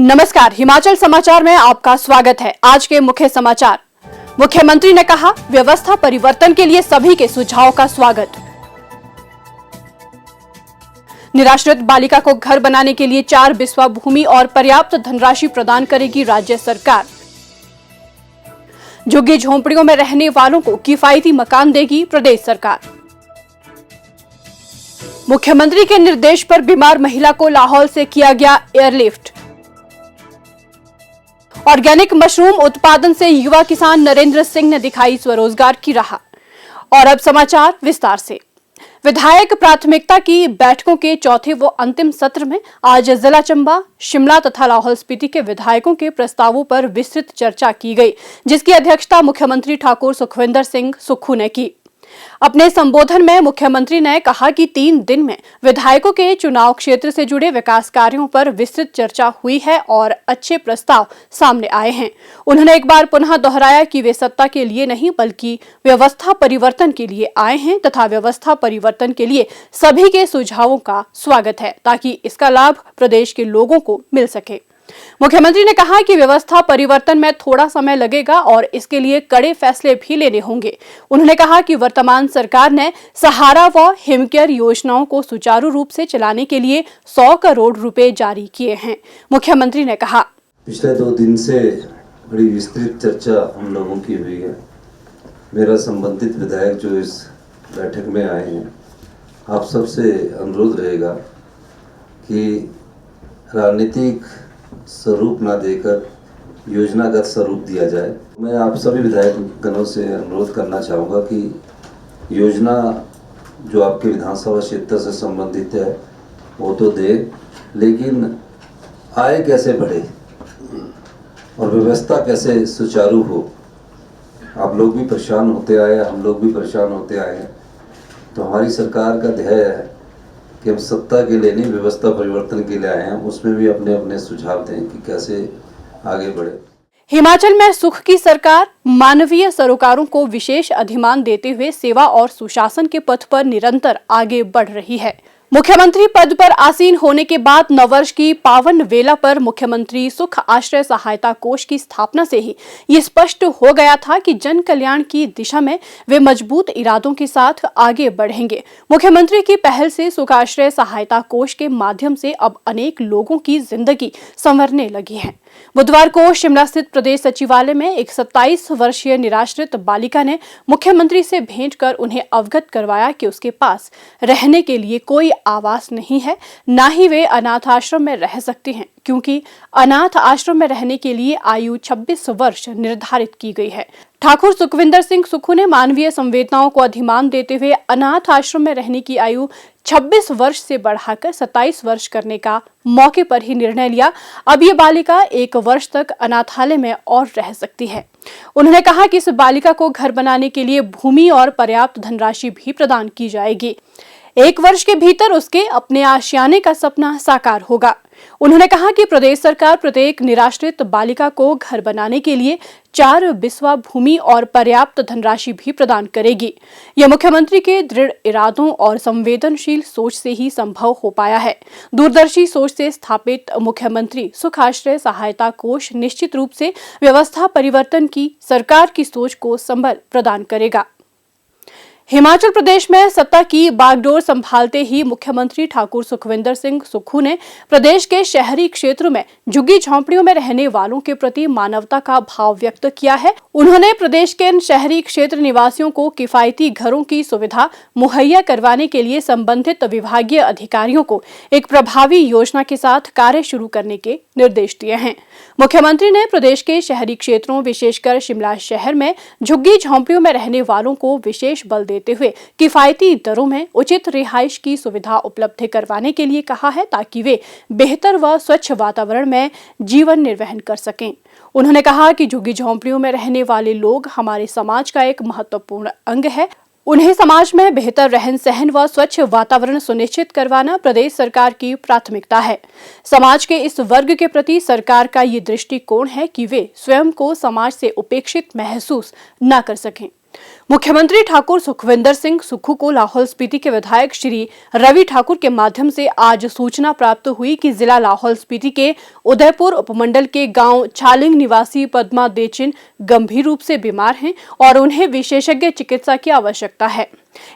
नमस्कार, हिमाचल समाचार में आपका स्वागत है। आज के मुख्य समाचार। मुख्यमंत्री ने कहा, व्यवस्था परिवर्तन के लिए सभी के सुझाव का स्वागत। निराश्रित बालिका को घर बनाने के लिए 4 बिस्वा भूमि और पर्याप्त धनराशि प्रदान करेगी राज्य सरकार। झुग्गी झोंपड़ियों में रहने वालों को किफायती मकान देगी प्रदेश सरकार। मुख्यमंत्री के निर्देश पर बीमार महिला को लाहौल से किया गया एयरलिफ्ट। ऑर्गेनिक मशरूम उत्पादन से युवा किसान नरेंद्र सिंह ने दिखाई स्वरोजगार की राह। और अब समाचार विस्तार से। विधायक प्राथमिकता की बैठकों के चौथे व अंतिम सत्र में आज जिला चंबा, शिमला तथा लाहौल स्पीति के विधायकों के प्रस्तावों पर विस्तृत चर्चा की गई, जिसकी अध्यक्षता मुख्यमंत्री ठाकुर सुखविंदर सिंह सुक्खू ने की। अपने संबोधन में मुख्यमंत्री ने कहा कि 3 दिन में विधायकों के चुनाव क्षेत्र से जुड़े विकास कार्यों पर विस्तृत चर्चा हुई है और अच्छे प्रस्ताव सामने आए हैं। उन्होंने एक बार पुनः दोहराया कि वे सत्ता के लिए नहीं बल्कि व्यवस्था परिवर्तन के लिए आए हैं तथा व्यवस्था परिवर्तन के लिए सभी के सुझावों का स्वागत है ताकि इसका लाभ प्रदेश के लोगों को मिल सके। मुख्यमंत्री ने कहा कि व्यवस्था परिवर्तन में थोड़ा समय लगेगा और इसके लिए कड़े फैसले भी लेने होंगे। उन्होंने कहा कि वर्तमान सरकार ने सहारा व हिमकेयर योजनाओं को सुचारू रूप से चलाने के लिए 100 करोड़ रुपए जारी किए हैं। मुख्यमंत्री ने कहा, पिछले 2 दिन से बड़ी विस्तृत चर्चा हम लोगों की हुई है। मेरा संबंधित विधायक जो इस बैठक में आए हैं, आप सबसे अनुरोध रहेगा कि राजनीतिक स्वरूप ना देकर योजनागत स्वरूप दिया जाए। मैं आप सभी विधायक गणों से अनुरोध करना चाहूँगा कि योजना जो आपके विधानसभा क्षेत्र से संबंधित है वो तो दे, लेकिन आय कैसे बढ़े और व्यवस्था कैसे सुचारू हो। आप लोग भी परेशान होते आए, हम लोग भी परेशान होते आए हैं। तो हमारी सरकार का ध्येय है कि हम सत्ता के लिए नहीं, व्यवस्था परिवर्तन के लिए आए हैं। उसमें भी अपने अपने सुझाव दें कि कैसे आगे बढ़े। हिमाचल में सुख की सरकार मानवीय सरोकारों को विशेष अधिमान देते हुए सेवा और सुशासन के पथ पर निरंतर आगे बढ़ रही है। मुख्यमंत्री पद पर आसीन होने के बाद नववर्ष की पावन वेला पर मुख्यमंत्री सुख आश्रय सहायता कोष की स्थापना से ही ये स्पष्ट हो गया था कि जन कल्याण की दिशा में वे मजबूत इरादों के साथ आगे बढ़ेंगे। मुख्यमंत्री की पहल से सुख आश्रय सहायता कोष के माध्यम से अब अनेक लोगों की जिंदगी संवरने लगी है। बुधवार को शिमला स्थित प्रदेश सचिवालय में एक 27 वर्षीय निराश्रित बालिका ने मुख्यमंत्री से भेंट कर उन्हें अवगत करवाया कि उसके पास रहने के लिए कोई आवास नहीं है, ना ही वे अनाथ आश्रम में रह सकती हैं, क्योंकि अनाथ आश्रम में रहने के लिए आयु 26 वर्ष निर्धारित की गई है। ठाकुर सुखविंदर सिंह सुक्खू ने मानवीय संवेदनाओं को अधिमान देते हुए अनाथ आश्रम में रहने की आयु 26 वर्ष से बढ़ाकर 27 वर्ष करने का मौके पर ही निर्णय लिया। अब ये बालिका 1 वर्ष तक अनाथालय में और रह सकती है। उन्होंने कहा कि इस बालिका को घर बनाने के लिए भूमि और पर्याप्त धनराशि भी प्रदान की जाएगी। 1 वर्ष के भीतर उसके अपने आशियाने का सपना साकार होगा। उन्होंने कहा कि प्रदेश सरकार प्रत्येक निराश्रित बालिका को घर बनाने के लिए 4 बिस्वा भूमि और पर्याप्त धनराशि भी प्रदान करेगी। यह मुख्यमंत्री के दृढ़ इरादों और संवेदनशील सोच से ही संभव हो पाया है। दूरदर्शी सोच से स्थापित मुख्यमंत्री सुख आश्रय सहायता कोष निश्चित रूप से व्यवस्था परिवर्तन की सरकार की सोच को संबल प्रदान करेगा। हिमाचल प्रदेश में सत्ता की बागडोर संभालते ही मुख्यमंत्री ठाकुर सुखविंदर सिंह सुक्खू ने प्रदेश के शहरी क्षेत्रों में झुग्गी झोंपड़ियों में रहने वालों के प्रति मानवता का भाव व्यक्त किया है। उन्होंने प्रदेश के शहरी क्षेत्र निवासियों को किफायती घरों की सुविधा मुहैया करवाने के लिए संबंधित विभागीय अधिकारियों को एक प्रभावी योजना के साथ कार्य शुरू करने के निर्देश दिए हैं। मुख्यमंत्री ने प्रदेश के शहरी क्षेत्रों, विशेषकर शिमला शहर में झुग्गी झोंपड़ियों में रहने वालों को विशेष बल देते हुए किफायती दरों में उचित रिहाइश की सुविधा उपलब्ध करवाने के लिए कहा है, ताकि वे बेहतर व स्वच्छ वातावरण में जीवन निर्वहन कर सकें। उन्होंने कहा कि झुग्गी झोंपड़ियों में रहने वाले लोग हमारे समाज का एक महत्वपूर्ण अंग है। उन्हें समाज में बेहतर रहन सहन व स्वच्छ वातावरण सुनिश्चित करवाना प्रदेश सरकार की प्राथमिकता है। समाज के इस वर्ग के प्रति सरकार का ये दृष्टिकोण है कि वे स्वयं को समाज से उपेक्षित महसूस न कर सकें। मुख्यमंत्री ठाकुर सुखविंदर सिंह सुक्खू को लाहौल स्पीति के विधायक श्री रवि ठाकुर के माध्यम से आज सूचना प्राप्त हुई कि जिला लाहौल स्पीति के उदयपुर उपमंडल के गांव छालिंग निवासी पद्मा देचिन गंभीर रूप से बीमार हैं और उन्हें विशेषज्ञ चिकित्सा की आवश्यकता है।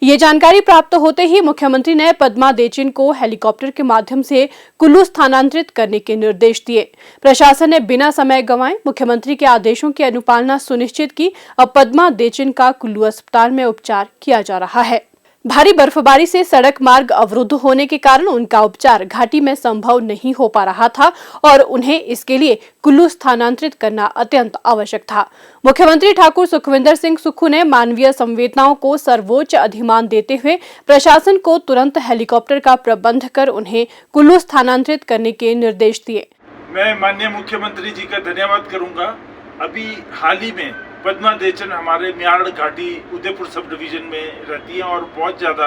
ये जानकारी प्राप्त होते ही मुख्यमंत्री ने पद्मा देचिन को हेलीकॉप्टर के माध्यम से कुल्लू स्थानांतरित करने के निर्देश दिए। प्रशासन ने बिना समय गंवाए मुख्यमंत्री के आदेशों की अनुपालना सुनिश्चित की। अब पद्मा देचिन का कुल्लू अस्पताल में उपचार किया जा रहा है। भारी बर्फबारी से सड़क मार्ग अवरुद्ध होने के कारण उनका उपचार घाटी में संभव नहीं हो पा रहा था और उन्हें इसके लिए कुल्लू स्थानांतरित करना अत्यंत आवश्यक था। मुख्यमंत्री ठाकुर सुखविंदर सिंह सुक्खू ने मानवीय संवेदनाओं को सर्वोच्च अधिमान देते हुए प्रशासन को तुरंत हेलीकॉप्टर का प्रबंध कर उन्हें कुल्लू स्थानांतरित करने के निर्देश दिए। मैं माननीय मुख्यमंत्री जी का धन्यवाद करूंगा। अभी हाल ही में पद्मा देचन हमारे म्याड़ घाटी उदयपुर सब डिवीजन में रहती है और बहुत ज़्यादा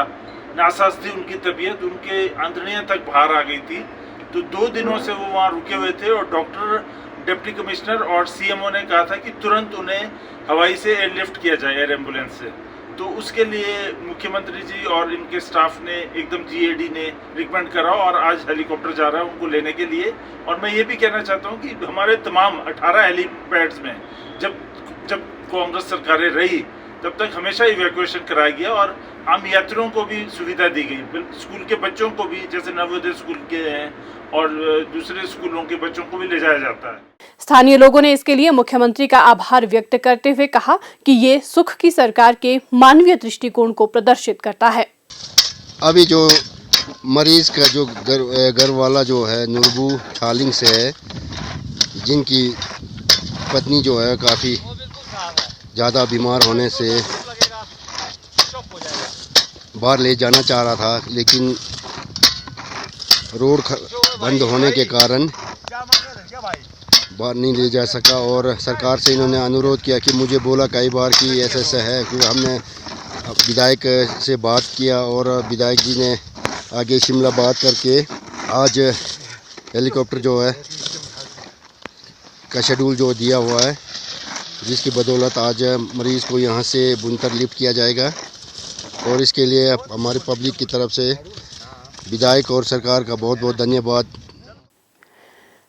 नासाज थी उनकी तबीयत, उनके आंतड़ियाँ तक बाहर आ गई थी। तो 2 दिनों से वो वहाँ रुके हुए थे और डॉक्टर, डिप्टी कमिश्नर और सीएमओ ने कहा था कि तुरंत उन्हें हवाई से एयरलिफ्ट किया जाए, एयर एम्बुलेंस से। तो उसके लिए मुख्यमंत्री जी और इनके स्टाफ ने एकदम जीएडी ने रिकमेंड करा और आज हेलीकॉप्टर जा रहा है उनको लेने के लिए। और मैं ये भी कहना चाहता हूँ कि हमारे तमाम 18 हेलीपैड्स में जब कांग्रेस सरकारें रही तब तक हमेशा इवैक्यूएशन कराया गया और आम यात्रियों को भी सुविधा दी गई। स्कूल के बच्चों को भी, जैसे नवोदय स्कूल के हैं और दूसरे स्कूलों के बच्चों को भी ले जाया जाता है। स्थानीय लोगों ने इसके लिए मुख्यमंत्री का आभार व्यक्त करते हुए कहा कि ये सुख की सरकार के मानवीय दृष्टिकोण को प्रदर्शित करता है। अभी जो मरीज का जो घर वाला जो है नुरबू छालिंग से है, जिनकी पत्नी जो है काफ़ी ज़्यादा बीमार होने से बाहर ले जाना चाह रहा था, लेकिन रोड बंद होने के कारण बाहर नहीं ले जा सका। और सरकार से इन्होंने अनुरोध किया कि मुझे बोला कई बार कि ऐसा है, कि हमने विधायक से बात किया और विधायक जी ने आगे शिमला बात करके आज हेलीकॉप्टर जो है का शेड्यूल जो दिया हुआ है, जिसकी बदौलत आज मरीज़ को यहाँ से बुनकर लिफ्ट किया जाएगा। और इसके लिए हमारी पब्लिक की तरफ से विधायक और सरकार का बहुत बहुत धन्यवाद।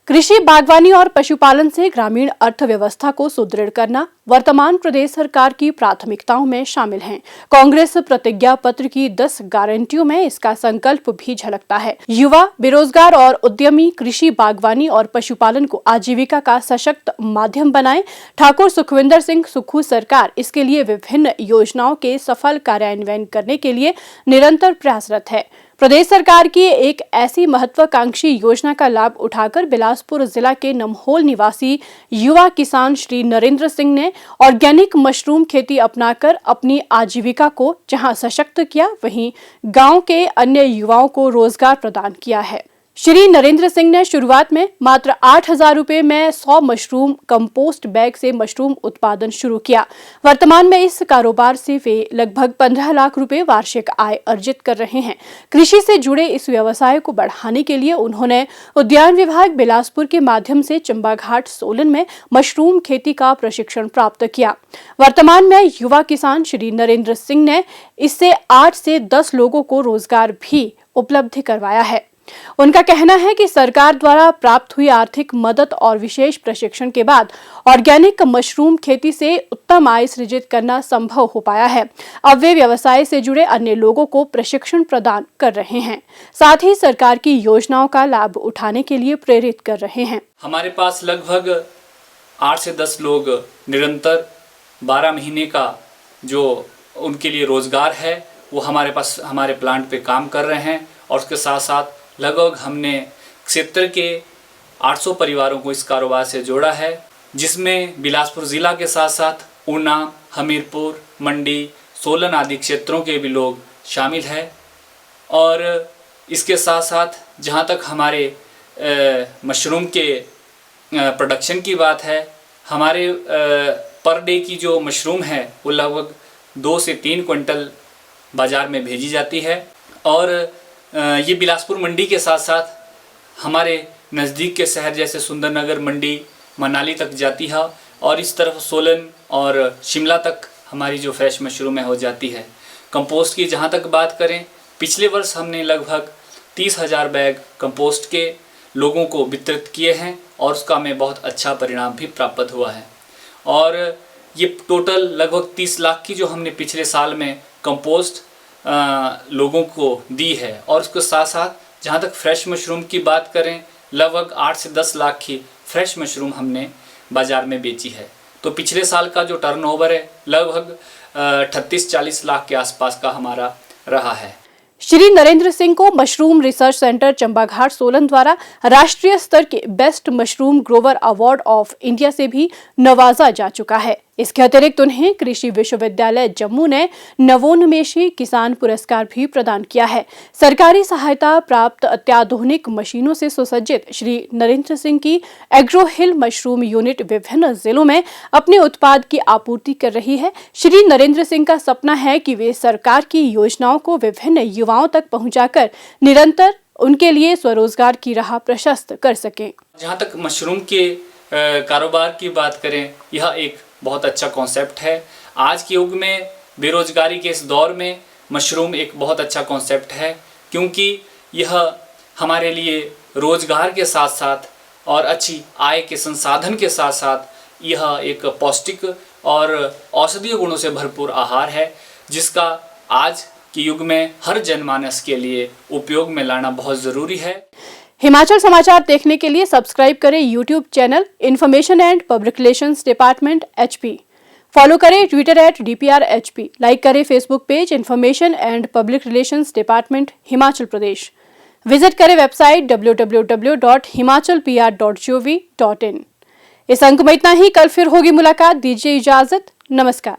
कृषि, बागवानी और पशुपालन से ग्रामीण अर्थव्यवस्था को सुदृढ़ करना वर्तमान प्रदेश सरकार की प्राथमिकताओं में शामिल है। कांग्रेस प्रतिज्ञा पत्र की 10 गारंटियों में इसका संकल्प भी झलकता है। युवा, बेरोजगार और उद्यमी कृषि, बागवानी और पशुपालन को आजीविका का सशक्त माध्यम बनाएं। ठाकुर सुखविंदर सिंह सुक्खू सरकार इसके लिए विभिन्न योजनाओं के सफल कार्यान्वयन करने के लिए निरंतर प्रयासरत है। प्रदेश सरकार की एक ऐसी महत्वाकांक्षी योजना का लाभ उठाकर बिलासपुर जिला के नमहोल निवासी युवा किसान श्री नरेंद्र सिंह ने ऑर्गेनिक मशरूम खेती अपनाकर अपनी आजीविका को जहां सशक्त किया, वहीं गांव के अन्य युवाओं को रोजगार प्रदान किया है। श्री नरेंद्र सिंह ने शुरुआत में मात्र 8,000 रुपए में 100 मशरूम कंपोस्ट बैग से मशरूम उत्पादन शुरू किया। वर्तमान में इस कारोबार से वे लगभग 15 लाख रुपए वार्षिक आय अर्जित कर रहे हैं। कृषि से जुड़े इस व्यवसाय को बढ़ाने के लिए उन्होंने उद्यान विभाग बिलासपुर के माध्यम से चंबाघाट, सोलन में मशरूम खेती का प्रशिक्षण प्राप्त किया। वर्तमान में युवा किसान श्री नरेंद्र सिंह ने इससे 8 से 10 लोगों को रोजगार भी उपलब्ध करवाया है। उनका कहना है कि सरकार द्वारा प्राप्त हुई आर्थिक मदद और विशेष प्रशिक्षण के बाद ऑर्गेनिक मशरूम खेती से उत्तम आय सृजित करना संभव हो पाया है। अब वे व्यवसाय से जुड़े अन्य लोगों को प्रशिक्षण प्रदान कर रहे हैं, साथ ही सरकार की योजनाओं का लाभ उठाने के लिए प्रेरित कर रहे हैं। हमारे पास लगभग 8 से 10 लोग निरंतर 12 महीने का जो उनके लिए रोजगार है वो हमारे पास हमारे प्लांट पे काम कर रहे हैं। और उसके साथ साथ लगभग हमने क्षेत्र के 800 परिवारों को इस कारोबार से जोड़ा है, जिसमें बिलासपुर ज़िला के साथ साथ ऊना, हमीरपुर, मंडी, सोलन आदि क्षेत्रों के भी लोग शामिल हैं। और इसके साथ साथ जहाँ तक हमारे मशरूम के प्रोडक्शन की बात है, हमारे पर डे की जो मशरूम है वो लगभग 2 से 3 क्विंटल बाज़ार में भेजी जाती है। और ये बिलासपुर मंडी के साथ साथ हमारे नज़दीक के शहर जैसे सुंदरनगर, मंडी, मनाली तक जाती है। और इस तरफ सोलन और शिमला तक हमारी जो फ्रेश मशरूम है हो जाती है। कंपोस्ट की जहाँ तक बात करें, पिछले वर्ष हमने लगभग 30,000 बैग कंपोस्ट के लोगों को वितरित किए हैं और उसका हमें बहुत अच्छा परिणाम भी प्राप्त हुआ है। और ये टोटल लगभग 30 लाख की जो हमने पिछले साल में कंपोस्ट लोगों को दी है। और उसके साथ साथ जहाँ तक फ्रेश मशरूम की बात करें, लगभग 8 से 10 लाख की फ्रेश मशरूम हमने बाज़ार में बेची है। तो पिछले साल का जो टर्नओवर है लगभग 38-40 लाख के आसपास का हमारा रहा है। श्री नरेंद्र सिंह को mushroom research centre Chambaghat Solan द्वारा राष्ट्रीय स्तर के best mushroom Grover award of India से भी नवाजा जा चुका है। इसके अतिरिक्त उन्हें कृषि विश्वविद्यालय जम्मू ने नवोन्मेषी किसान पुरस्कार भी प्रदान किया है। सरकारी सहायता प्राप्त अत्याधुनिक मशीनों से सुसज्जित श्री नरेंद्र सिंह की एग्रो हिल मशरूम यूनिट विभिन्न जिलों में अपने उत्पाद की आपूर्ति कर रही है। श्री नरेंद्र सिंह का सपना है कि वे सरकार की योजनाओं को विभिन्न युवाओं तक पहुंचाकर निरंतर उनके लिए स्वरोजगार की राह प्रशस्त कर सकें। जहाँ तक मशरूम के कारोबार की बात करें, यह एक बहुत अच्छा कॉन्सेप्ट है। आज के युग में बेरोजगारी के इस दौर में मशरूम एक बहुत अच्छा कॉन्सेप्ट है, क्योंकि यह हमारे लिए रोजगार के साथ साथ और अच्छी आय के संसाधन के साथ साथ यह एक पौष्टिक और औषधीय गुणों से भरपूर आहार है, जिसका आज के युग में हर जनमानस के लिए उपयोग में लाना बहुत ज़रूरी है। हिमाचल समाचार देखने के लिए सब्सक्राइब करें YouTube channel information and public relations department HP। Follow करें ट्विटर @DPRHP। लाइक करें Facebook page information and public relations department Himachal Pradesh. Visit करें वेबसाइट www.himachalpr.gov.in। इस अंक में इतना ही। कल फिर होगी मुलाकात। दीजिए इजाजत। नमस्कार।